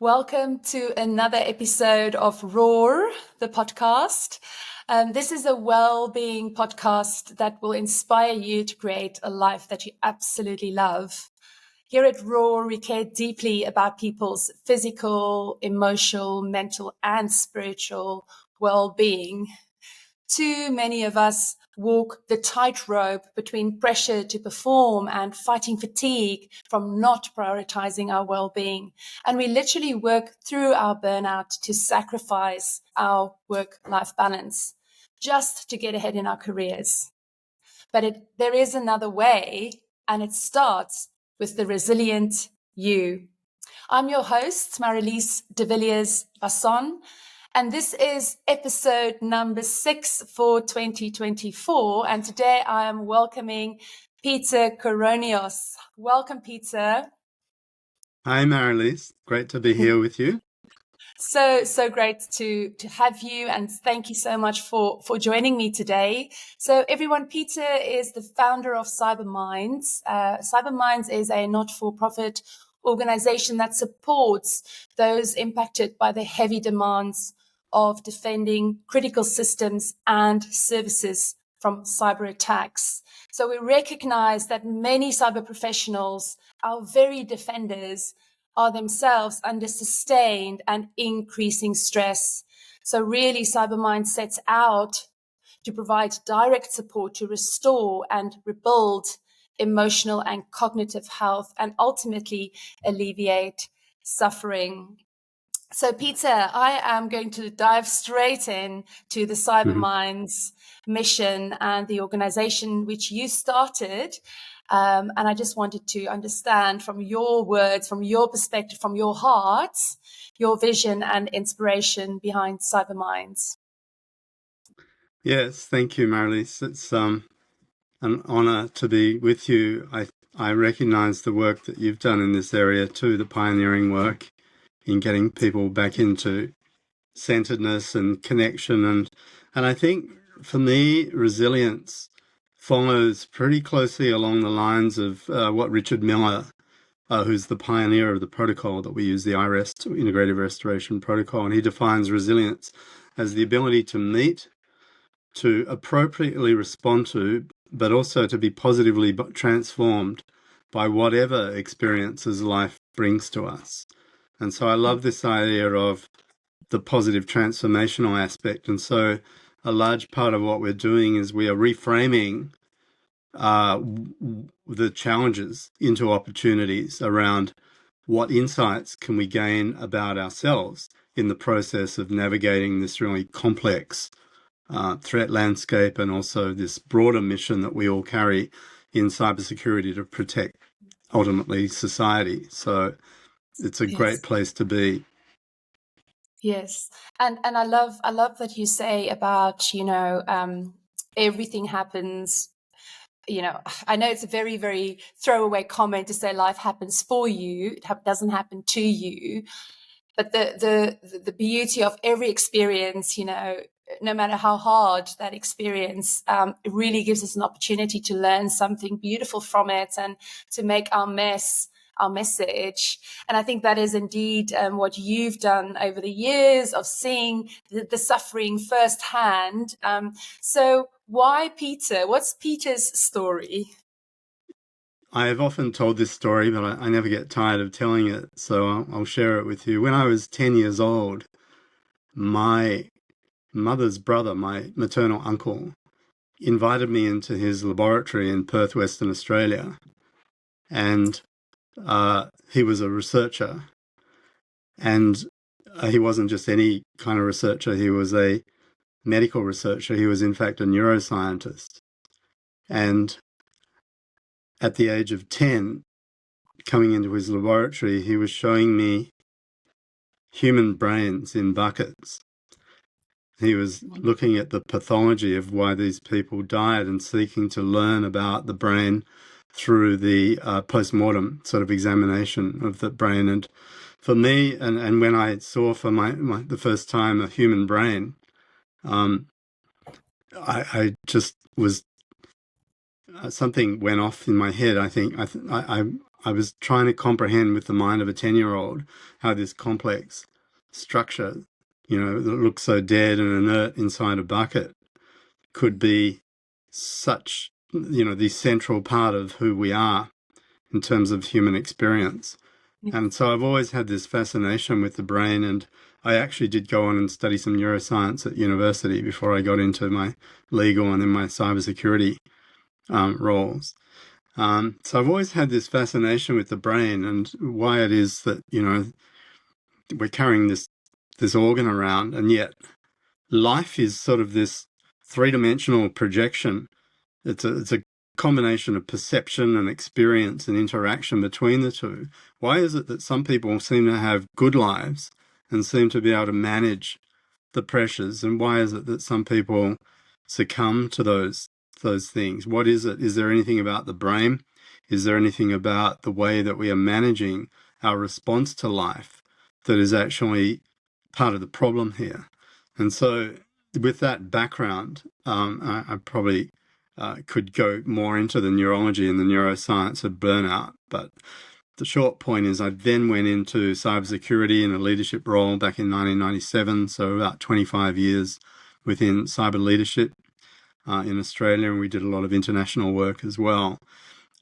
Welcome to another episode of Roar, the podcast. This is a well-being podcast that will inspire you to create a life that you absolutely love. Here at Roar, we care deeply about people's physical, emotional, mental, and spiritual well-being. Too many of us walk the tightrope between pressure to perform and fighting fatigue from not prioritizing our well-being. And we literally work through our burnout to sacrifice our work-life balance just to get ahead in our careers. But there is another way, and it starts with the resilient you. I'm your host, Marilise de Villiers-Basson, and this is episode number 6 for 2024. And today I am welcoming Peter Coroneos. Welcome, Peter. Hi, Marilise. Great to be here with you. So great to have you, and thank you so much for joining me today. So everyone, Peter is the founder of Cybermindz. Cybermindz is a not-for-profit organization that supports those impacted by the heavy demands of defending critical systems and services from cyber attacks. So we recognize that many cyber professionals, our very defenders, are themselves under sustained and increasing stress. So really, Cybermindz sets out to provide direct support to restore and rebuild emotional and cognitive health and ultimately alleviate suffering. So, Peter, I am going to dive straight in to the Cybermindz mission and the organization which you started. And I just wanted to understand from your words, from your perspective, from your heart, your vision and inspiration behind Cybermindz. Yes, thank you, Marilise. It's an honor to be with you. I recognize the work that you've done in this area too, the pioneering work in getting people back into centeredness and connection. And I think for me, resilience follows pretty closely along the lines of what Richard Miller, who's the pioneer of the protocol that we use, the IREST, Integrative Restoration Protocol, and he defines resilience as the ability to meet, to appropriately respond to, but also to be positively transformed by whatever experiences life brings to us. And so I love this idea of the positive transformational aspect. And so a large part of what we're doing is we are reframing the challenges into opportunities around what insights can we gain about ourselves in the process of navigating this really complex threat landscape, and also this broader mission that we all carry in cybersecurity to protect ultimately society. So it's a great place to be. Yes, and I love that you say about everything happens. I know it's a very, very throwaway comment to say life happens for you; it doesn't happen to you. But the beauty of every experience, no matter how hard that experience, it really gives us an opportunity to learn something beautiful from it and to make our message. And I think that is indeed what you've done over the years of seeing the suffering firsthand. So why Peter? What's Peter's story? I have often told this story, but I never get tired of telling it, so I'll share it with you. When I was 10 years old, my mother's brother, my maternal uncle, invited me into his laboratory in Perth, Western Australia, and he was a researcher, and he wasn't just any kind of researcher. He was a medical researcher. He was, in fact, a neuroscientist. And at the age of 10, coming into his laboratory, he was showing me human brains in buckets. He was looking at the pathology of why these people died and seeking to learn about the brain through the post-mortem sort of examination of the brain. And for me, and when I saw for the first time a human brain, I just was something went off in my head. I think I was trying to comprehend with the mind of a 10-year-old how this complex structure, that looks so dead and inert inside a bucket, could be such, the central part of who we are in terms of human experience. And so I've always had this fascination with the brain, and I actually did go on and study some neuroscience at university before I got into my legal and then my cybersecurity roles. So I've always had this fascination with the brain and why it is that, we're carrying this organ around, and yet life is sort of this three-dimensional projection. It's a combination of perception and experience and interaction between the two. Why is it that some people seem to have good lives and seem to be able to manage the pressures, and why is it that some people succumb to those things? What is it? Is there anything about the brain? Is there anything about the way that we are managing our response to life that is actually part of the problem here? And so with that background, I probably could go more into the neurology and the neuroscience of burnout. But the short point is I then went into cybersecurity in a leadership role back in 1997, so about 25 years within cyber leadership in Australia, and we did a lot of international work as well.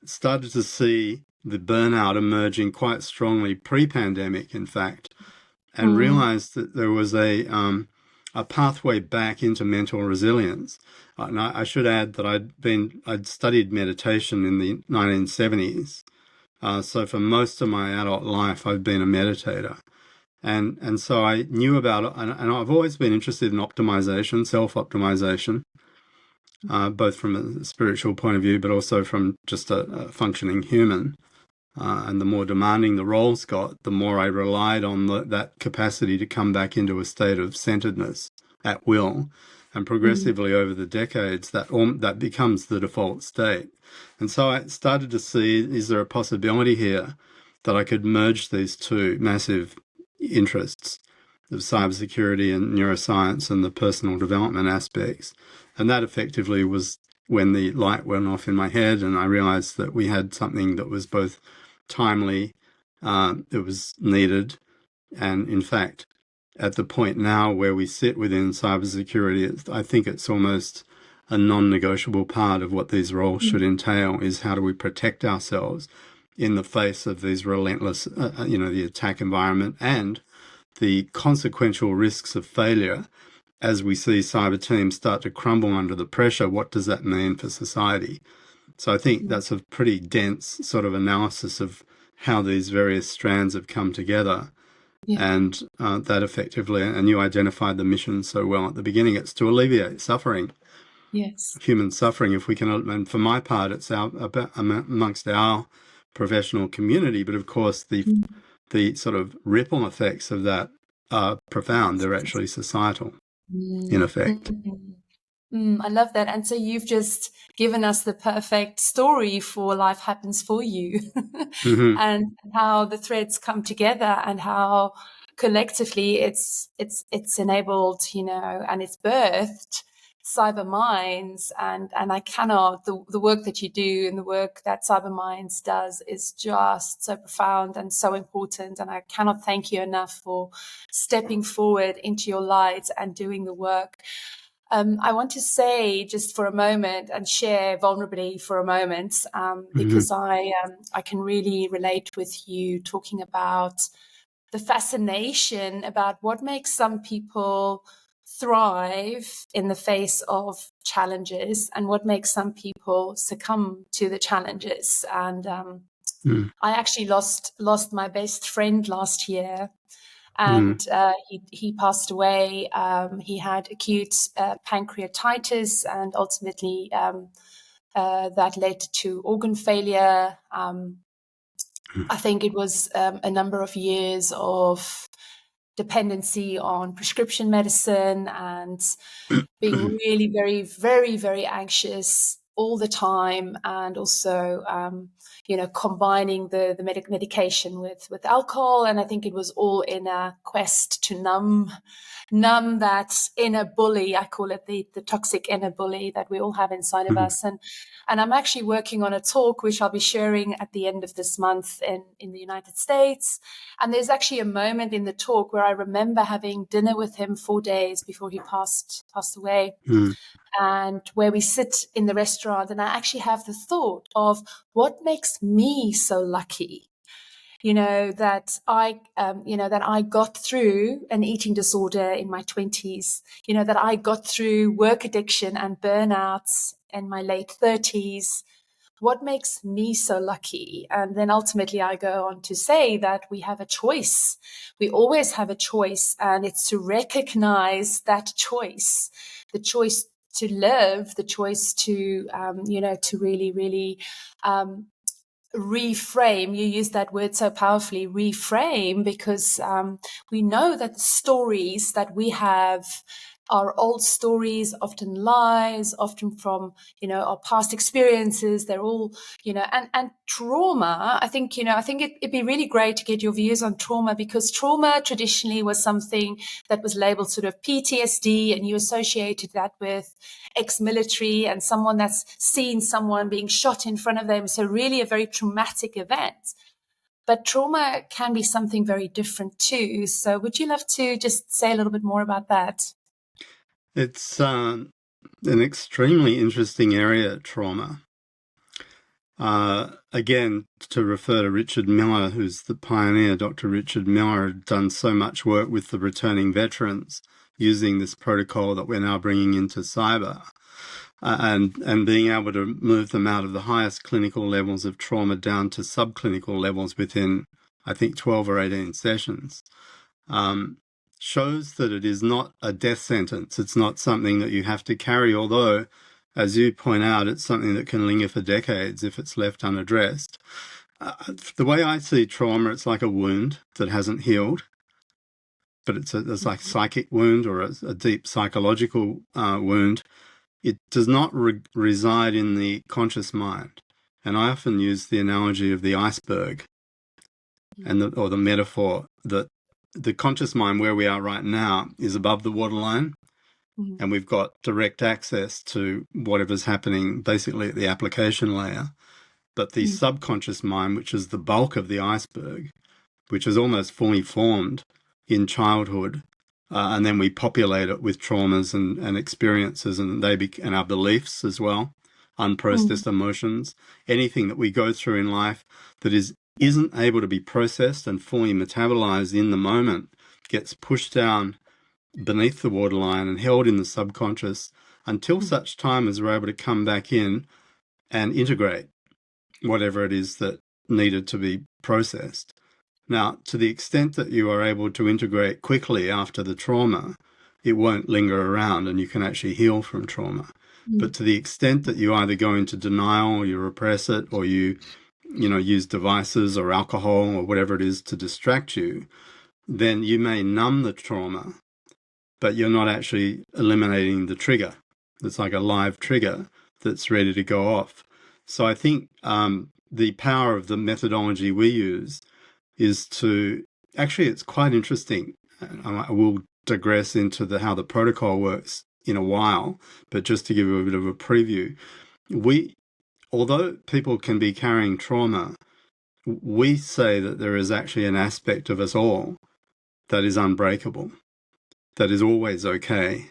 Started to see the burnout emerging quite strongly pre-pandemic, in fact, and realized that there was a pathway back into mental resilience. And I should add that I'd studied meditation in the 1970s. So for most of my adult life, I've been a meditator. And so I knew about it, and I've always been interested in optimization, self-optimization, both from a spiritual point of view, but also from just a functioning human. And the more demanding the roles got, the more I relied on that capacity to come back into a state of centeredness at will. And progressively over the decades, that becomes the default state. And so I started to see, is there a possibility here that I could merge these two massive interests of cybersecurity and neuroscience and the personal development aspects? And that effectively was when the light went off in my head, and I realized that we had something that was both timely, it was needed, and in fact, at the point now where we sit within cybersecurity, I think it's almost a non-negotiable part of what these roles should entail, is how do we protect ourselves in the face of these relentless, the attack environment and the consequential risks of failure. As we see cyber teams start to crumble under the pressure, what does that mean for society? So I think that's a pretty dense sort of analysis of how these various strands have come together. Yeah. And that effectively, and you identified the mission so well at the beginning, it's to alleviate suffering. Yes. Human suffering, if we can, and for my part, it's amongst our professional community, but of course the sort of ripple effects of that are profound. They're actually societal, in effect. I love that. And so you've just given us the perfect story for Life Happens For You and how the threads come together and how collectively it's enabled, and it's birthed Cybermindz. And I cannot, the work that you do and the work that Cybermindz does is just so profound and so important. And I cannot thank you enough for stepping forward into your light and doing the work. I want to say just for a moment and share vulnerability for a moment, because I can really relate with you talking about the fascination about what makes some people thrive in the face of challenges and what makes some people succumb to the challenges. And I actually lost my best friend last year. And he passed away. He had acute pancreatitis, and ultimately that led to organ failure. I think it was a number of years of dependency on prescription medicine and being really very, very, very anxious all the time, and also, combining the medication with alcohol. And I think it was all in a quest to numb that inner bully. I call it the toxic inner bully that we all have inside of us. And I'm actually working on a talk, which I'll be sharing at the end of this month in the United States. And there's actually a moment in the talk where I remember having dinner with him 4 days before he passed away. And where we sit in the restaurant, and I actually have the thought of what makes me so lucky, that I got through an eating disorder in my 20s, that I got through work addiction and burnouts in my late 30s. What makes me so lucky? And then ultimately I go on to say that we have a choice. We always have a choice, and it's to recognize that choice, the choice to live, the choice to, to really, really reframe. You use that word so powerfully, reframe, because we know that the stories that we have are old stories, often lies, often from, our past experiences. They're all, and trauma. I think it'd be really great to get your views on trauma, because trauma traditionally was something that was labeled sort of PTSD, and you associated that with ex-military and someone that's seen someone being shot in front of them. So really a very traumatic event. But trauma can be something very different too. So would you love to just say a little bit more about that? It's an extremely interesting area, trauma. Again, to refer to Richard Miller, who's the pioneer, Dr. Richard Miller had done so much work with the returning veterans using this protocol that we're now bringing into cyber, and being able to move them out of the highest clinical levels of trauma down to subclinical levels within, I think, 12 or 18 sessions. Shows that it is not a death sentence. It's not something that you have to carry, although, as you point out, it's something that can linger for decades if it's left unaddressed. The way I see trauma, it's like a wound that hasn't healed, but it's like a psychic wound or a deep psychological wound. It does not reside in the conscious mind. And I often use the analogy of the iceberg or the metaphor that the conscious mind, where we are right now, is above the waterline, and we've got direct access to whatever's happening basically at the application layer. But the subconscious mind, which is the bulk of the iceberg, which is almost fully formed in childhood, and then we populate it with traumas and experiences, and and our beliefs as well, unprocessed emotions, anything that we go through in life that isn't able to be processed and fully metabolized in the moment gets pushed down beneath the waterline and held in the subconscious until such time as we're able to come back in and integrate whatever it is that needed to be processed. Now, to the extent that you are able to integrate quickly after the trauma, it won't linger around and you can actually heal from trauma. But to the extent that you either go into denial or you repress it, or you use devices or alcohol or whatever it is to distract you, then you may numb the trauma, but you're not actually eliminating the trigger. It's like a live trigger that's ready to go off. So I think the power of the methodology we use is to, actually, it's quite interesting. I will digress into how the protocol works in a while, but just to give you a bit of a preview, although people can be carrying trauma, we say that there is actually an aspect of us all that is unbreakable, that is always okay,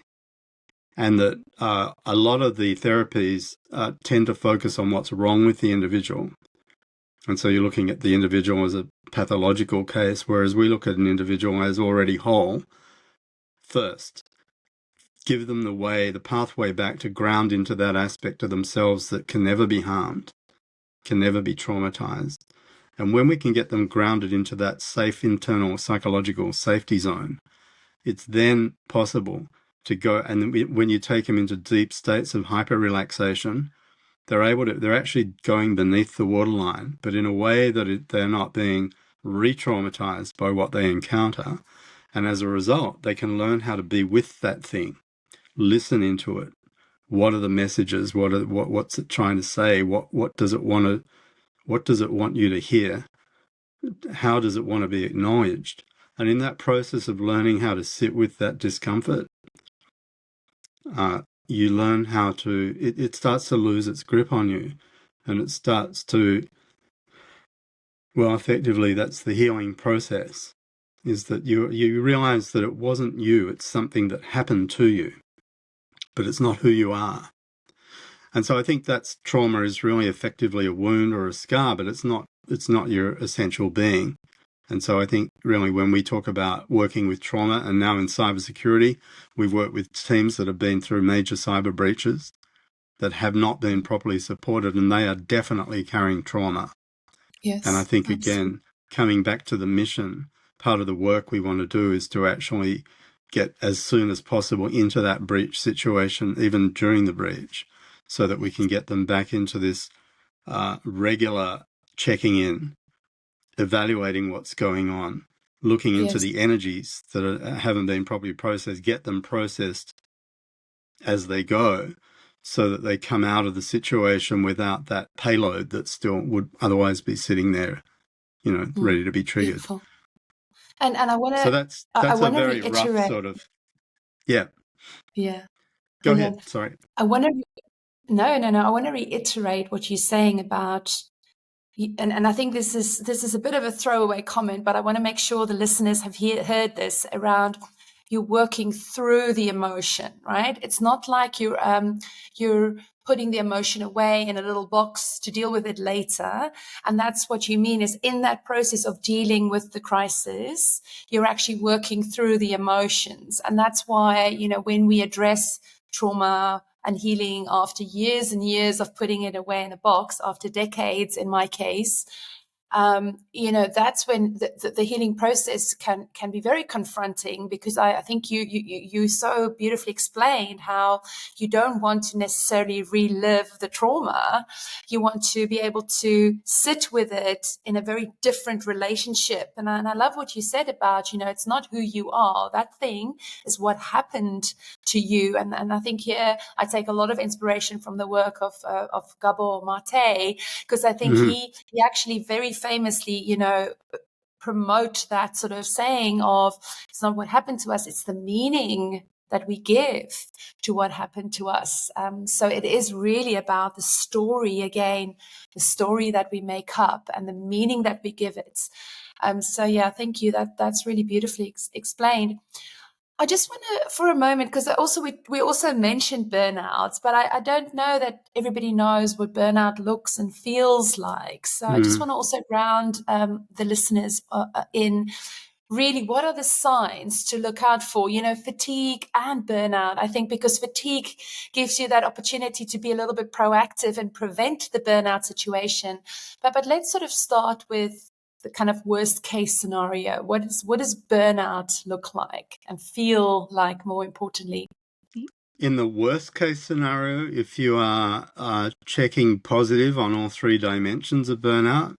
and that a lot of the therapies tend to focus on what's wrong with the individual. And so you're looking at the individual as a pathological case, whereas we look at an individual as already whole first. Give them the pathway back to ground into that aspect of themselves that can never be harmed, can never be traumatized. And when we can get them grounded into that safe internal psychological safety zone, it's then possible to go, and when you take them into deep states of hyper-relaxation, they're actually going beneath the waterline, but in a way that they're not being re-traumatized by what they encounter. And as a result, they can learn how to be with that thing, listen into it, What are the messages? What's it trying to say? What does it want you to hear? How does it want to be acknowledged? And in that process of learning how to sit with that discomfort, you learn how to, it starts to lose its grip on you, and it starts to, well, effectively, that's the healing process, is that you realize that it wasn't you, it's something that happened to you, but it's not who you are. And so I think that's trauma is really effectively a wound or a scar, but it's not your essential being. And so I think really when we talk about working with trauma, and now in cybersecurity, we've worked with teams that have been through major cyber breaches that have not been properly supported, and they are definitely carrying trauma. Yes. And I think, again, coming back to the mission, part of the work we want to do is to actually get as soon as possible into that breach situation, even during the breach, so that we can get them back into this regular checking in, evaluating what's going on, looking into the energies that haven't been properly processed, get them processed as they go, so that they come out of the situation without that payload that still would otherwise be sitting there, ready to be triggered. Beautiful. And I want to. So that's I a want to very rough reiterate. sort of. Yeah. Yeah. Go Brilliant. ahead. Sorry. I want to. No. I want to reiterate what you're saying about. And I think this is a bit of a throwaway comment, but I want to make sure the listeners have heard this around you working through the emotion, right? It's not like you're putting the emotion away in a little box to deal with it later. And that's what you mean is in that process of dealing with the crisis, you're actually working through the emotions. And that's why, when we address trauma and healing after years and years of putting it away in a box, after decades, in my case, that's when the healing process can be very confronting, because I think you so beautifully explained how you don't want to necessarily relive the trauma. You want to be able to sit with it in a very different relationship. And I love what you said about, it's not who you are. That thing is what happened to you. And I think here I take a lot of inspiration from the work of Gabor Mate, because I think he actually very famously, promote that sort of saying of, it's not what happened to us, it's the meaning that we give to what happened to us. So it is really about the story, again, the story that we make up and the meaning that we give it. So yeah, thank you. That's really beautifully explained. I just want to, for a moment, because we also mentioned burnouts, but I don't know that everybody knows what burnout looks and feels like. So I just want to also ground the listeners in really what are the signs to look out for, fatigue and burnout. I think because fatigue gives you that opportunity to be a little bit proactive and prevent the burnout situation. But let's sort of start with the kind of worst case scenario. What does burnout look like and feel like, more importantly? In the worst case scenario, if you are checking positive on all three dimensions of burnout,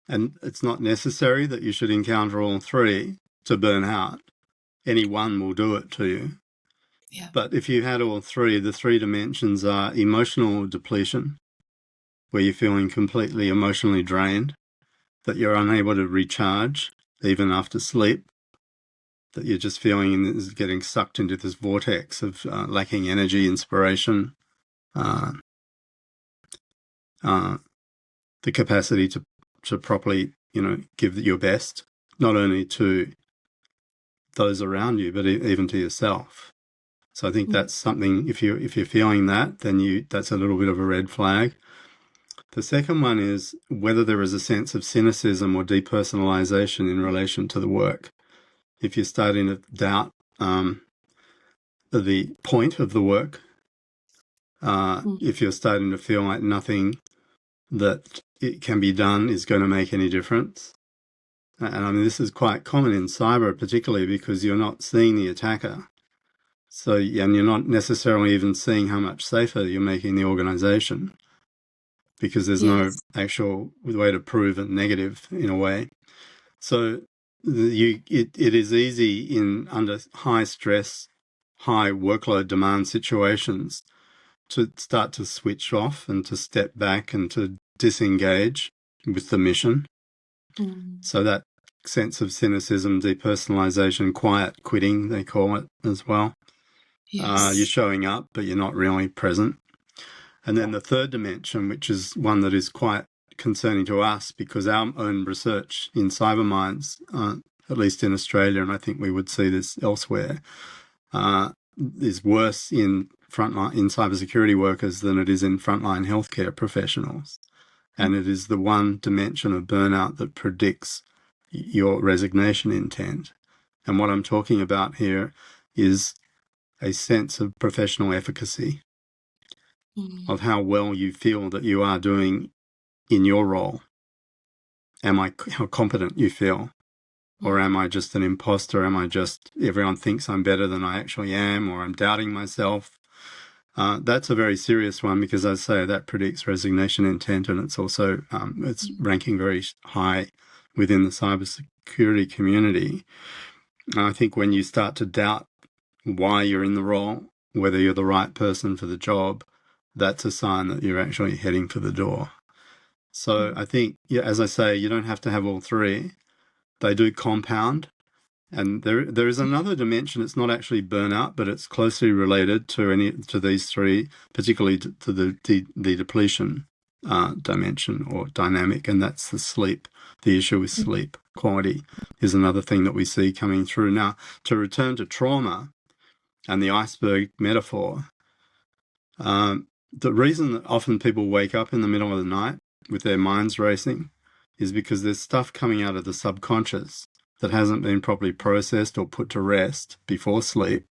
and it's not necessary that you should encounter all three to burn out, any one will do it to you. Yeah. But if you had all three, the three dimensions are emotional depletion, where you're feeling completely emotionally drained, that you're unable to recharge even after sleep, that you're just feeling getting sucked into this vortex of lacking energy, inspiration, the capacity to properly, give your best, not only to those around you, but even to yourself. So I think that's something, if you're feeling that, then that's a little bit of a red flag. The second one is whether there is a sense of cynicism or depersonalization in relation to the work. If you're starting to doubt the point of the work, if you're starting to feel like nothing that it can be done is going to make any difference. And I mean, this is quite common in cyber, particularly because you're not seeing the attacker. So, and you're not necessarily even seeing how much safer you're making the organization, because there's no actual way to prove a negative in a way. So it is easy under high stress, high workload demand situations to start to switch off and to step back and to disengage with the mission. So that sense of cynicism, depersonalization, quiet quitting, they call it as well. Yes. You're showing up, but you're not really present. And then the third dimension, which is one that is quite concerning to us because our own research in Cybermindz, at least in Australia, and I think we would see this elsewhere, is worse in cybersecurity workers than it is in frontline healthcare professionals. And it is the one dimension of burnout that predicts your resignation intent. And what I'm talking about here is a sense of professional efficacy, of how well you feel that you are doing in your role. How competent you feel? Or am I just an imposter? Am I just, everyone thinks I'm better than I actually am, or I'm doubting myself? That's a very serious one because, as I say, that predicts resignation intent, and it's also it's ranking very high within the cybersecurity community. I think when you start to doubt why you're in the role, whether you're the right person for the job, that's a sign that you're actually heading for the door. So I think, as I say, you don't have to have all three. They do compound. And there is another dimension. It's not actually burnout, but it's closely related to these three, particularly to the depletion dimension or dynamic, and that's the sleep. The issue with sleep quality is another thing that we see coming through. Now, to return to trauma and the iceberg metaphor, the reason that often people wake up in the middle of the night with their minds racing is because there's stuff coming out of the subconscious that hasn't been properly processed or put to rest before sleep,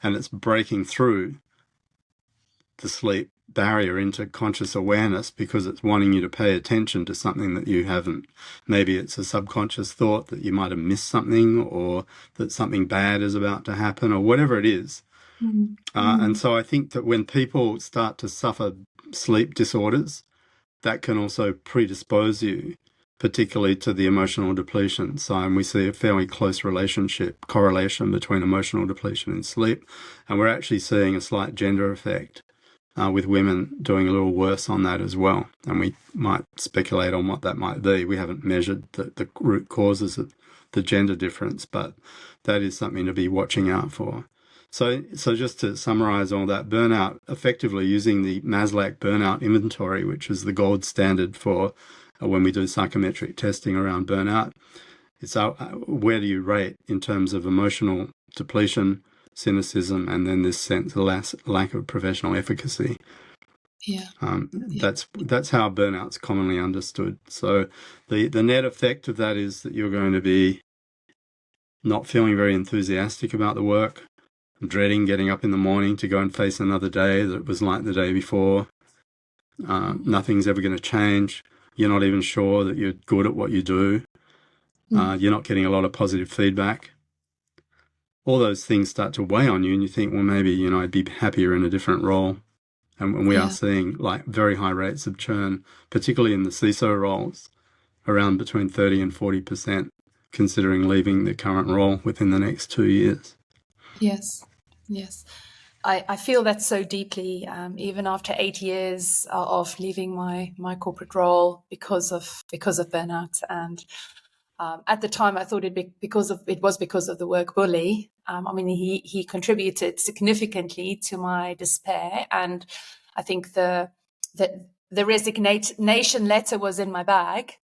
and it's breaking through the sleep barrier into conscious awareness because it's wanting you to pay attention to something that you haven't. Maybe it's a subconscious thought that you might have missed something, or that something bad is about to happen, or whatever it is. And so I think that when people start to suffer sleep disorders, that can also predispose you particularly to the emotional depletion. So, and we see a fairly close correlation between emotional depletion and sleep. And we're actually seeing a slight gender effect with women doing a little worse on that as well. And we might speculate on what that might be. We haven't measured the root causes of the gender difference, but that is something to be watching out for. So just to summarize all that, burnout, effectively using the Maslach burnout inventory, which is the gold standard for when we do psychometric testing around burnout, it's where do you rate in terms of emotional depletion, cynicism, and then this sense of lack of professional efficacy. That's how burnout's commonly understood. So the net effect of that is that you're going to be not feeling very enthusiastic about the work, dreading getting up in the morning to go and face another day that was like the day before. Nothing's ever going to change. You're not even sure that you're good at what you do. You're not getting a lot of positive feedback. All those things start to weigh on you, and you think, well, maybe, I'd be happier in a different role. And we are seeing like very high rates of churn, particularly in the CISO roles, around between 30 and 40%, considering leaving the current role within the next 2 years. Yes. I feel that so deeply, even after 8 years of leaving my corporate role because of burnout. And at the time, I thought it was because of the work bully. He contributed significantly to my despair, and I think the resignation letter was in my bag.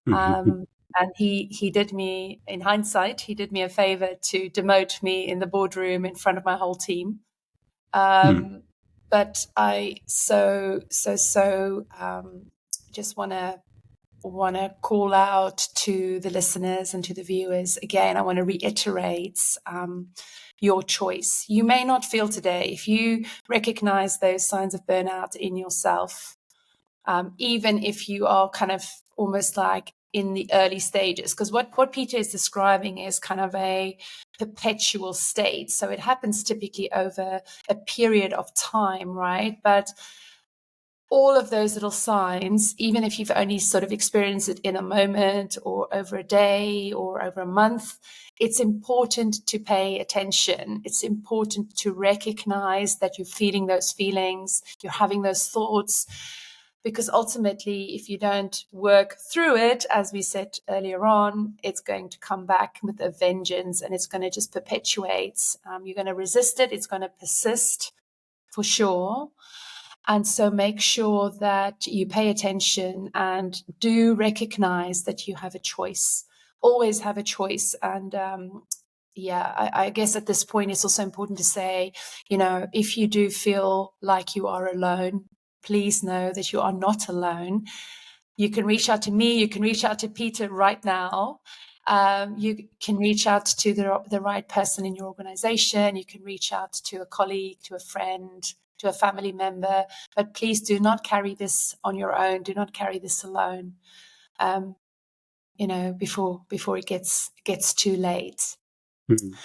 And he did me, in hindsight, he did me a favor to demote me in the boardroom in front of my whole team. But I just want to call out to the listeners and to the viewers again. I want to reiterate your choice. You may not feel today, if you recognize those signs of burnout in yourself, even if you are kind of almost like in the early stages, because what Peter is describing is kind of a perpetual state. So it happens typically over a period of time, right? But all of those little signs, even if you've only sort of experienced it in a moment or over a day or over a month, it's important to pay attention. It's important to recognize that you're feeling those feelings, you're having those thoughts, because ultimately, if you don't work through it, as we said earlier on, it's going to come back with a vengeance, and it's going to just perpetuate. You're going to resist it. It's going to persist for sure. And so make sure that you pay attention and do recognize that you have a choice. Always have a choice. And I guess at this point, it's also important to say, if you do feel like you are alone, please know that you are not alone. You can reach out to me. You can reach out to Peter right now. You can reach out to the right person in your organization. You can reach out to a colleague, to a friend, to a family member, but please do not carry this on your own. Do not carry this alone, before it gets too late. Mm.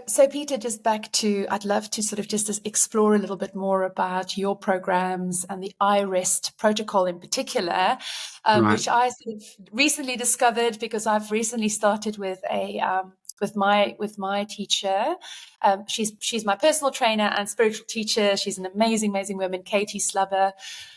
So Peter, just back to, I'd love to sort of just explore a little bit more about your programs and the iRest protocol in particular, Right. which I sort of recently discovered because I've recently started with with my teacher. She's my personal trainer and spiritual teacher. She's an amazing woman, Katie Slubber.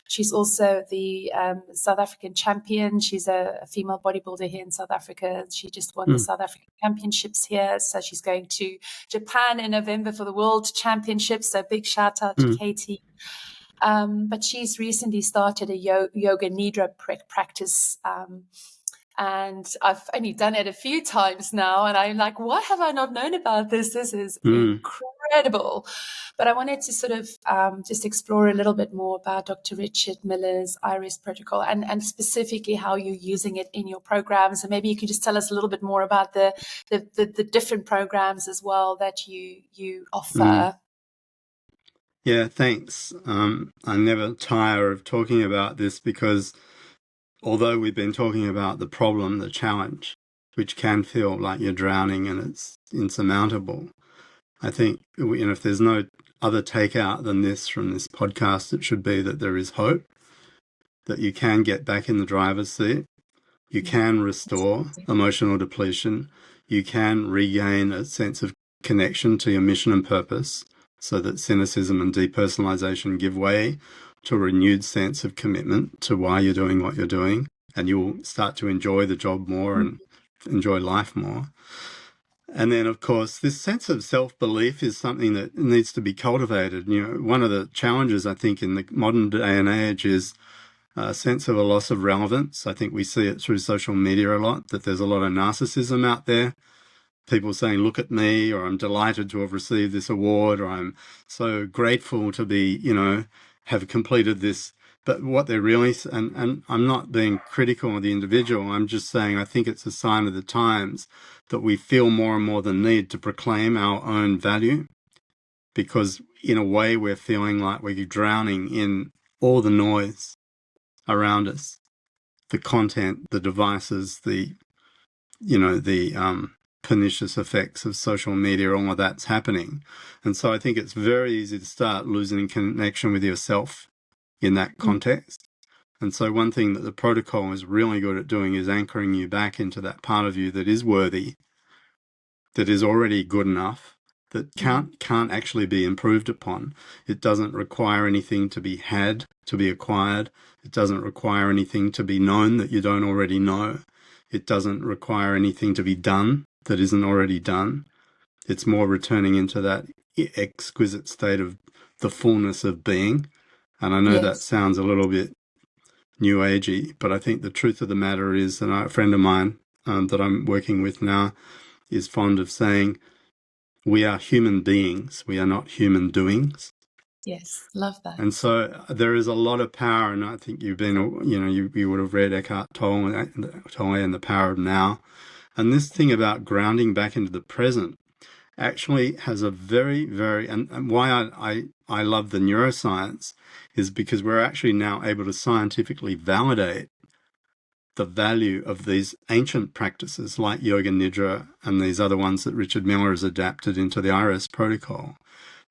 She's also the South African champion. She's a female bodybuilder here in South Africa. She just won the South African championships here. So she's going to Japan in November for the World Championships. So big shout out to Katie. But she's recently started a yoga nidra practice. And I've only done it a few times now. And I'm like, why have I not known about this? This is incredible. But I wanted to sort of just explore a little bit more about Dr. Richard Miller's iRest protocol and specifically how you're using it in your programs. And maybe you can just tell us a little bit more about the different programs as well that you offer. Yeah, thanks. I never tire of talking about this because although we've been talking about the problem, the challenge, which can feel like you're drowning and it's insurmountable, I think, if there's no other takeout than this from this podcast, it should be that there is hope, that you can get back in the driver's seat, you can restore emotional depletion, you can regain a sense of connection to your mission and purpose so that cynicism and depersonalization give way to a renewed sense of commitment to why you're doing what you're doing, and you'll start to enjoy the job more and enjoy life more. And then, of course, this sense of self-belief is something that needs to be cultivated. One of the challenges, I think, in the modern day and age is a sense of a loss of relevance. I think we see it through social media a lot, that there's a lot of narcissism out there. People saying, look at me, or I'm delighted to have received this award, or I'm so grateful to be, have completed this. But what they're really, and I'm not being critical of the individual, I'm just saying I think it's a sign of the times that we feel more and more the need to proclaim our own value, because in a way we're feeling like we're drowning in all the noise around us, the content, the devices, the pernicious effects of social media, all of that's happening. And so I think it's very easy to start losing connection with yourself in that context. And so one thing that the protocol is really good at doing is anchoring you back into that part of you that is worthy, that is already good enough, that can't actually be improved upon. It doesn't require anything to be had, to be acquired. It doesn't require anything to be known that you don't already know. It doesn't require anything to be done that isn't already done. It's more returning into that exquisite state of the fullness of being. And I know that sounds a little bit new agey, but I think the truth of the matter is, and a friend of mine that I'm working with now is fond of saying, we are human beings. We are not human doings. Yes, love that. And so there is a lot of power, and I think you've been, you would have read Eckhart Tolle and The Power of Now. And this thing about grounding back into the present actually has a very, very, and why I love the neuroscience is because we're actually now able to scientifically validate the value of these ancient practices like yoga nidra and these other ones that Richard Miller has adapted into the iRest protocol,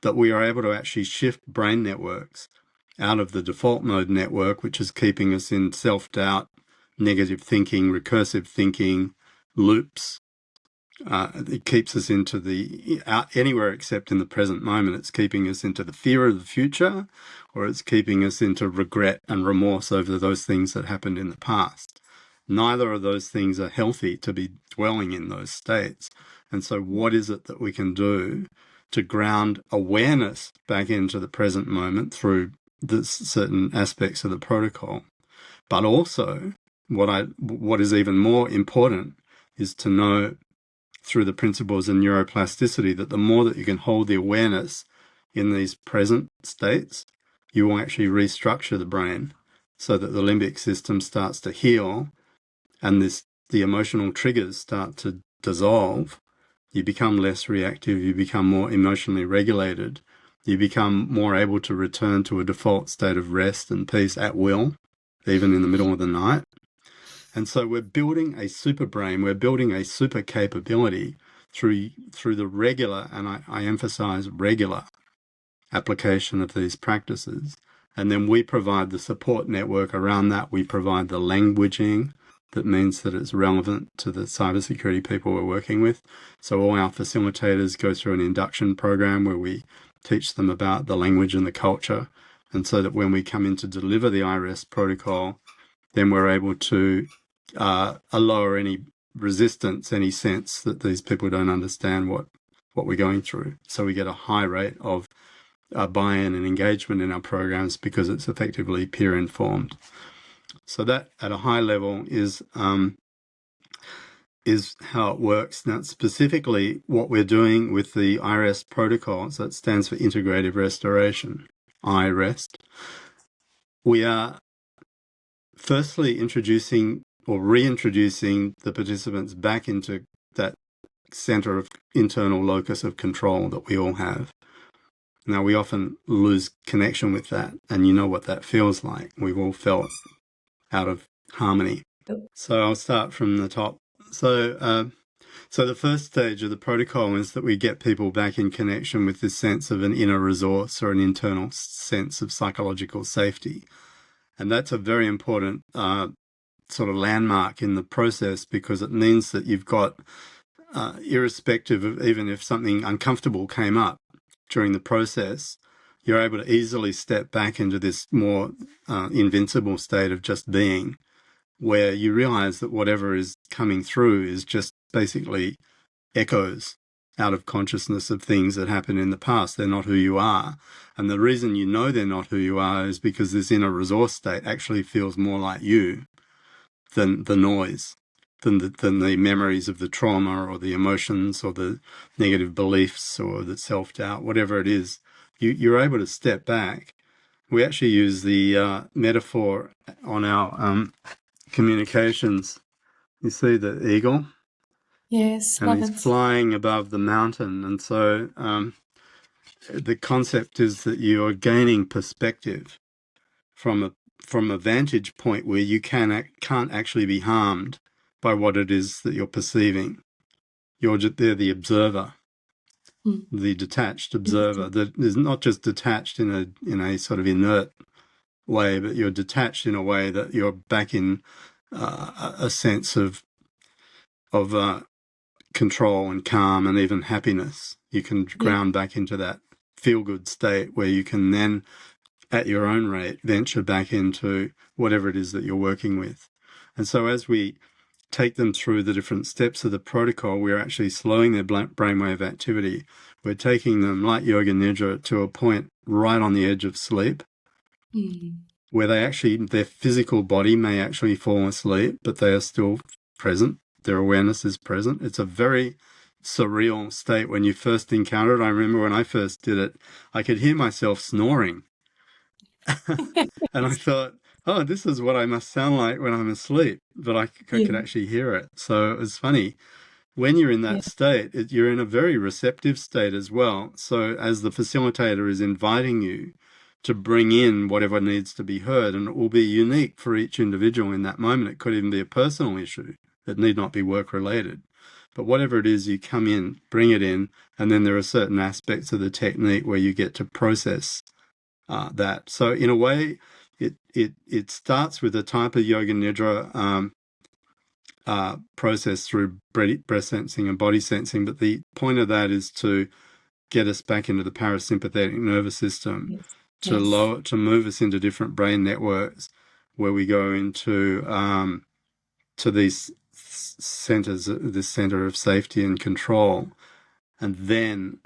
that we are able to actually shift brain networks out of the default mode network, which is keeping us in self-doubt, negative thinking, recursive thinking, loops. It keeps us into anywhere except in the present moment. It's keeping us into the fear of the future, or it's keeping us into regret and remorse over those things that happened in the past. Neither of those things are healthy to be dwelling in those states. And so what is it that we can do to ground awareness back into the present moment through the certain aspects of the protocol? But also, what is even more important is to know through the principles of neuroplasticity that the more that you can hold the awareness in these present states, you will actually restructure the brain so that the limbic system starts to heal and the emotional triggers start to dissolve. You become less reactive, you become more emotionally regulated, you become more able to return to a default state of rest and peace at will, even in the middle of the night. And so we're building a super brain, we're building a super capability through the regular, and I emphasize regular, application of these practices. And then we provide the support network around that. We provide the languaging that means that it's relevant to the cybersecurity people we're working with. So all our facilitators go through an induction program where we teach them about the language and the culture. And so that when we come in to deliver the IREST protocol, then we're able to lower any resistance, any sense that these people don't understand what we're going through. So we get a high rate of buy-in and engagement in our programs because it's effectively peer-informed. So that, at a high level, is how it works. Now, specifically, what we're doing with the IREST protocol, so it stands for Integrative Restoration, IREST. We are firstly introducing or reintroducing the participants back into that center of internal locus of control that we all have. Now, we often lose connection with that, and you know what that feels like. We've all felt out of harmony. So I'll start from the top. So the first stage of the protocol is that we get people back in connection with this sense of an inner resource or an internal sense of psychological safety. And that's a very important sort of landmark in the process, because it means that you've got, irrespective of even if something uncomfortable came up during the process, you're able to easily step back into this more invincible state of just being, where you realize that whatever is coming through is just basically echoes out of consciousness of things that happened in the past. They're not who you are. And the reason you know they're not who you are is because this inner resource state actually feels more like you than the noise, than the memories of the trauma or the emotions or the negative beliefs or the self-doubt, whatever it is. You're able to step back. We actually use the metaphor on our communications. You see the eagle? Yes, And love he's it. flying above the mountain. And so the concept is that you are gaining perspective from a vantage point where you can't actually be harmed by what it is that you're perceiving. They're the observer, the detached observer that is not just detached in a sort of inert way, but you're detached in a way that you're back in a sense of control and calm and even happiness. You can ground back into that feel-good state where you can then, at your own rate, venture back into whatever it is that you're working with. And so as we take them through the different steps of the protocol, we're actually slowing their brainwave activity. We're taking them, like yoga nidra, to a point right on the edge of sleep, where their physical body may actually fall asleep, but they are still present. Their awareness is present. It's a very surreal state when you first encounter it. I remember when I first did it, I could hear myself snoring. And I thought, oh, this is what I must sound like when I'm asleep. But I could actually hear it. So it was funny. When you're in that state, you're in a very receptive state as well. So as the facilitator is inviting you to bring in whatever needs to be heard, and it will be unique for each individual in that moment. It could even be a personal issue that need not be work-related. But whatever it is, you come in, bring it in, and then there are certain aspects of the technique where you get to process that. So in a way, it starts with a type of yoga nidra process through breath sensing and body sensing. But the point of that is to get us back into the parasympathetic nervous system, Yes. to move us into different brain networks, where we go into to these centers, this center of safety and control, and then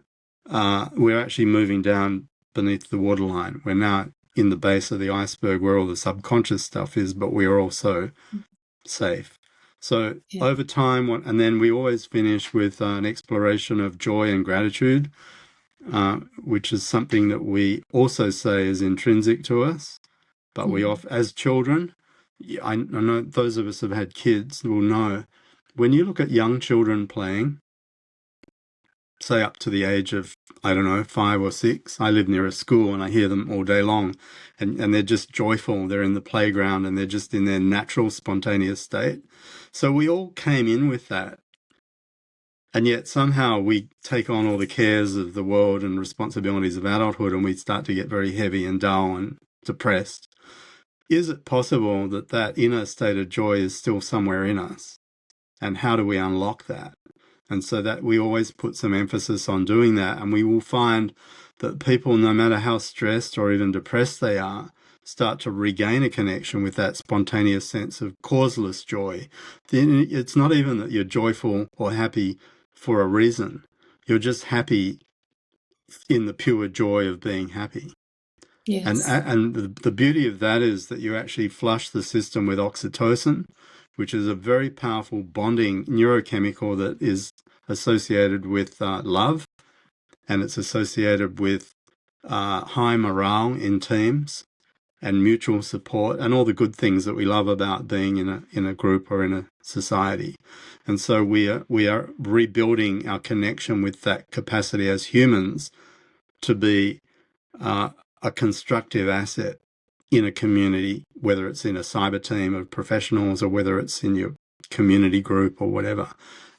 we're actually moving down beneath the waterline. We're now in the base of the iceberg where all the subconscious stuff is, but we are also safe. So Yeah. over time, and then we always finish with an exploration of joy and gratitude, which is something that we also say is intrinsic to us, but we as children, I know those of us who have had kids will know, when you look at young children playing, say up to the age of, I don't know, 5 or 6. I live near a school and I hear them all day long, and they're just joyful. They're in the playground and they're just in their natural, spontaneous state. So we all came in with that. And yet somehow we take on all the cares of the world and responsibilities of adulthood, and we start to get very heavy and dull and depressed. Is it possible that that inner state of joy is still somewhere in us? And how do we unlock that? And so that we always put some emphasis on doing that. And we will find that people, no matter how stressed or even depressed they are, start to regain a connection with that spontaneous sense of causeless joy. It's not even that you're joyful or happy for a reason. You're just happy in the pure joy of being happy. Yes. And the beauty of that is that you actually flush the system with oxytocin, which is a very powerful bonding neurochemical that is associated with love, and it's associated with high morale in teams and mutual support and all the good things that we love about being in a group or in a society. And so we are rebuilding our connection with that capacity as humans to be a constructive asset in a community, whether it's in a cyber team of professionals or whether it's in your community group or whatever.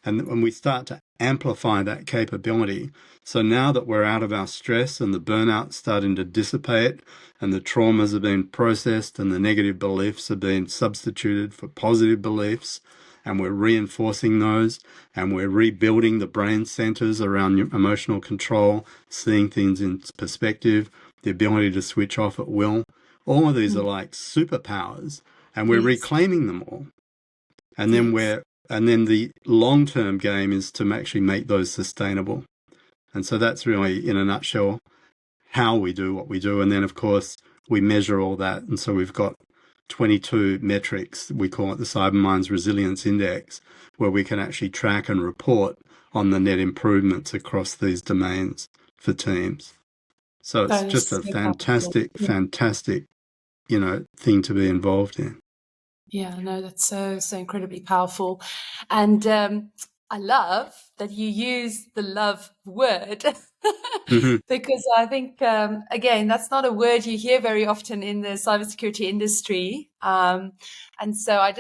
And when we start to amplify that capability, so now that we're out of our stress and the burnout's starting to dissipate and the traumas have been processed and the negative beliefs have been substituted for positive beliefs, and we're reinforcing those, and we're rebuilding the brain centers around emotional control, seeing things in perspective, the ability to switch off at will. All of these are like superpowers, and we're reclaiming them all. And then the long-term game is to actually make those sustainable. And so that's really, in a nutshell, how we do what we do. And then, of course, we measure all that. And so we've got 22 metrics. We call it the Cybermindz Resilience Index, where we can actually track and report on the net improvements across these domains for teams. So it's just a fantastic, fantastic, thing to be involved in. Yeah, no, that's so incredibly powerful. And I love that you use the love word because I think, again, that's not a word you hear very often in the cybersecurity industry. And so I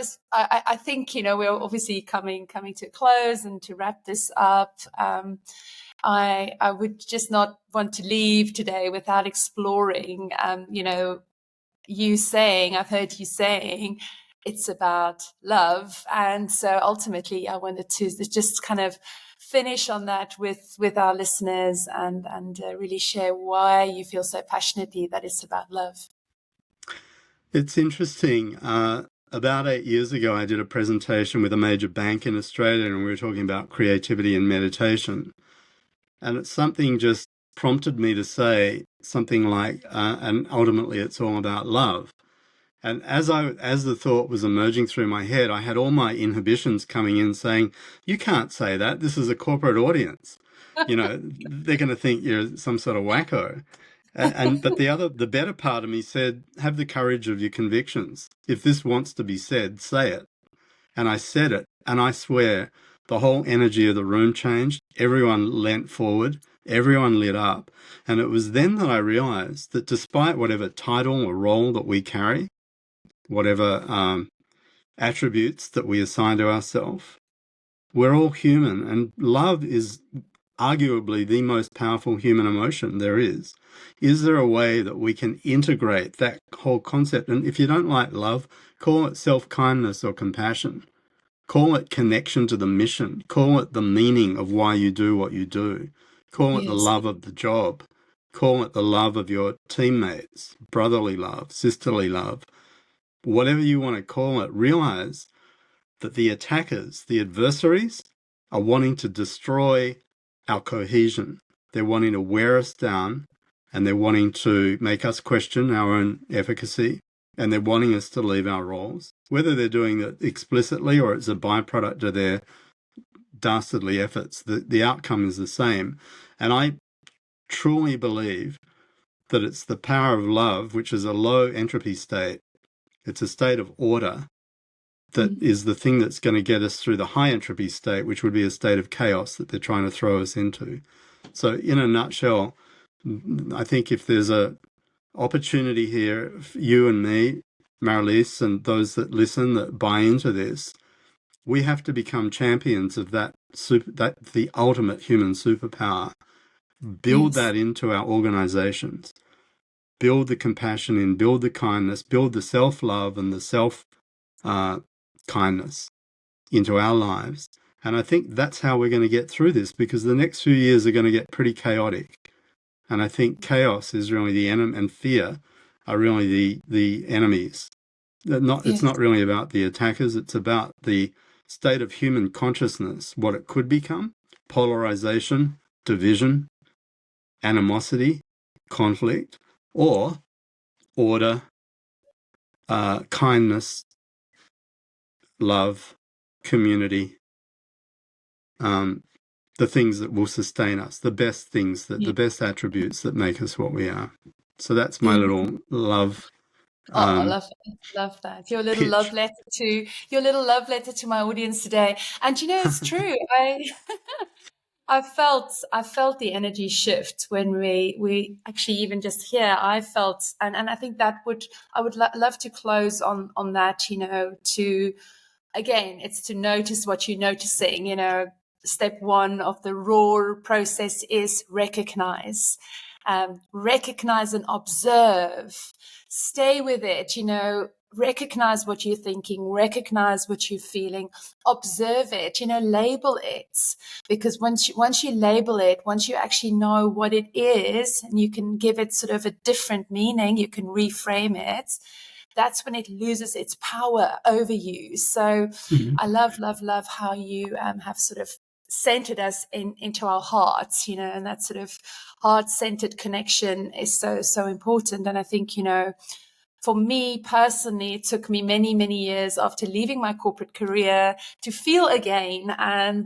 think, we're obviously coming to a close, and to wrap this up, I would just not want to leave today without exploring, I've heard you saying, it's about love. And so ultimately I wanted to just kind of finish on that with our listeners, and really share why you feel so passionately that it's about love. It's interesting. About 8 years ago, I did a presentation with a major bank in Australia, and we were talking about creativity and meditation. And it's something just prompted me to say something like, and ultimately it's all about love. And as the thought was emerging through my head, I had all my inhibitions coming in saying, you can't say that. This is a corporate audience. They're going to think you're some sort of wacko. But the better part of me said, have the courage of your convictions. If this wants to be said, say it. And I said it, and I swear the whole energy of the room changed. Everyone leant forward, everyone lit up. And it was then that I realized that despite whatever title or role that we carry, whatever attributes that we assign to ourselves, we're all human, and love is arguably the most powerful human emotion there is. Is there a way that we can integrate that whole concept? And if you don't like love, call it self-kindness or compassion. Call it connection to the mission. Call it the meaning of why you do what you do. Call it the Yes. love of the job. Call it the love of your teammates, brotherly love, sisterly love. Whatever you want to call it, realize that the attackers, the adversaries, are wanting to destroy our cohesion. They're wanting to wear us down, and they're wanting to make us question our own efficacy, and they're wanting us to leave our roles. Whether they're doing it explicitly or it's a byproduct of their dastardly efforts, the outcome is the same. And I truly believe that it's the power of love, which is a low entropy state. It's a state of order that is the thing that's going to get us through the high entropy state, which would be a state of chaos that they're trying to throw us into. So in a nutshell, I think if there's a opportunity here, you and me, Marilise, and those that listen that buy into this, we have to become champions of that the ultimate human superpower. Build that into our organizations. Build the compassion in, build the kindness, build the self-love and the self-kindness into our lives. And I think that's how we're going to get through this, because the next few years are going to get pretty chaotic. And I think chaos is really the enemy, and fear are really the enemies. It's not really about the attackers. It's about the state of human consciousness, what it could become: polarization, division, animosity, conflict, or order, kindness, love, community, the things that will sustain us, the best things, the best attributes that make us what we are. So that's my little love Oh, love that. Your little pitch. love letter to my audience today. And you know, it's true. I felt the energy shift when we actually even just here. I felt, and I think that I would love to close on that. You know, to again, it's to notice what you're noticing. You know, step one of the RAW process is recognize. Recognize and observe. Stay with it. You know, recognize what you're thinking, recognize what you're feeling, observe it. You know, label it, because once you label it, once you actually know what it is, and you can give it sort of a different meaning, you can reframe it. That's when it loses its power over you. So I love how you have sort of centered us into our hearts, you know, and that sort of heart-centered connection is so important. And I think, you know, for me personally, it took me many years after leaving my corporate career to feel again. And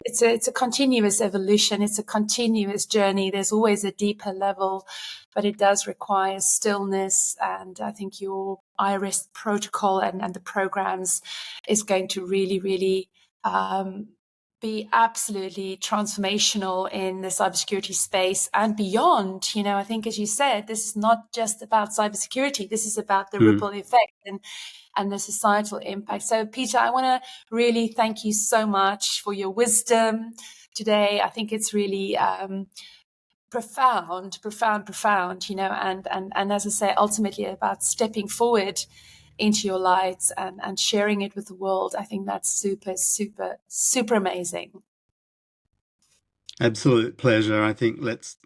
it's a continuous evolution. It's a continuous journey. There's always a deeper level, but it does require stillness. And I think your IREST protocol and the programs is going to really be absolutely transformational in the cybersecurity space and beyond. You know, I think, as you said, this is not just about cybersecurity. This is about the ripple effect and the societal impact. So, Peter, I want to really thank you so much for your wisdom today. I think it's really profound, you know, and as I say, ultimately about stepping forward into your light and sharing it with the world. I think that's super amazing. Absolute pleasure. I think let's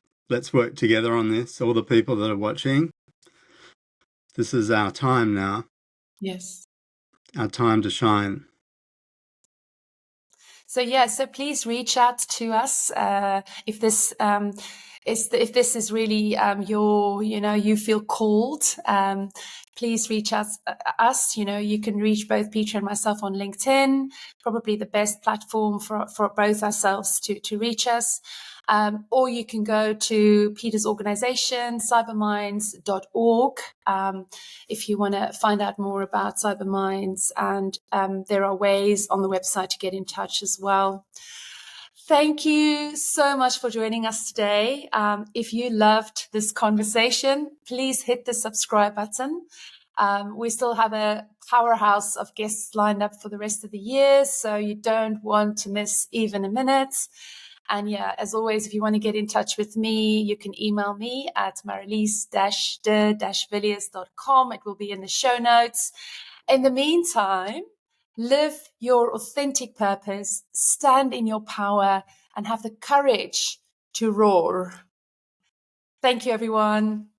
work together on this. All the people that are watching, this is our time now. Yes. Our time to shine. So so please reach out to us if this if this is really you feel called. Please reach out us. You know, you can reach both Peter and myself on LinkedIn. Probably the best platform for both ourselves to reach us. Or you can go to Peter's organization, cybermindz.org, if you want to find out more about Cybermindz. And there are ways on the website to get in touch as well. Thank you so much for joining us today. If you loved this conversation, please hit the subscribe button. We still have a powerhouse of guests lined up for the rest of the year, so you don't want to miss even a minute. And yeah, as always, if you want to get in touch with me, you can email me at marlies-de-villiers.com. It will be in the show notes. In the meantime, live your authentic purpose, stand in your power, and have the courage to roar. Thank you, everyone.